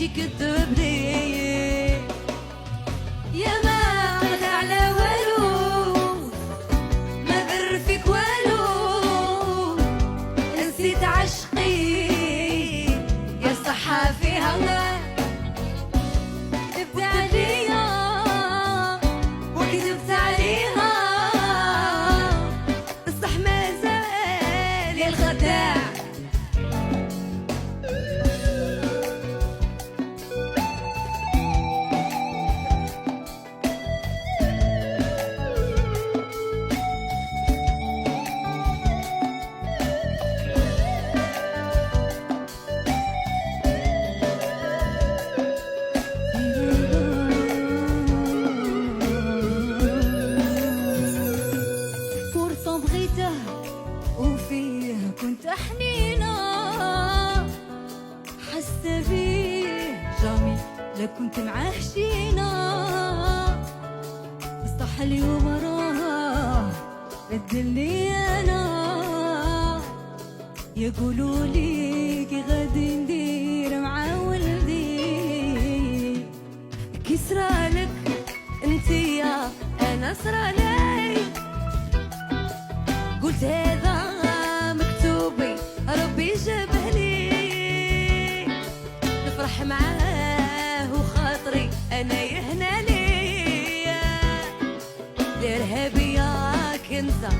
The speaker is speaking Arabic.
يجي كذب لي يا ما قلت على والو ما ضر فيك والو نسيت عشقي يا صحة فيها الله كذبت عليا وكذبت عليها بصح ما زال يا الخداع وفيه كنت حنينة حاسة بيه جامي لا كنت معاه شينة بصح اليوم راه بدلني أنا يقولولي كي غادي ندير مع ولدي كي صرالك انتيا أنا صرالي قلت هذا مكتوبي ربي جابه لي نفرح معاه وخاطري انا يهنا لي الارهابيه كنزه